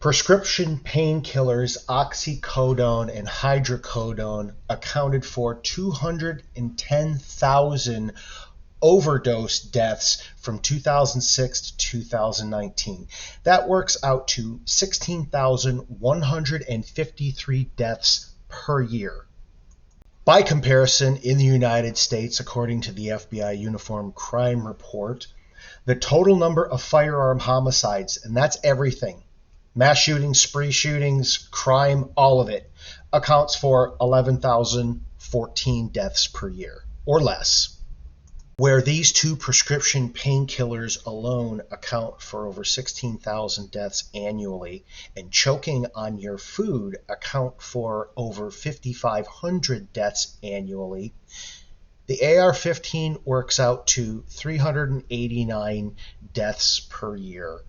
Prescription painkillers oxycodone and hydrocodone accounted for 210,000 overdose deaths from 2006 to 2019. That works out to 16,153 deaths per year. By comparison, in the United States, according to the FBI Uniform Crime Report, the total number of firearm homicides, and that's everything, mass shootings, spree shootings, crime, all of it, accounts for 11,014 deaths per year, or less. Where these two prescription painkillers alone account for over 16,000 deaths annually, and choking on your food account for over 5,500 deaths annually, the AR-15 works out to 389 deaths per year.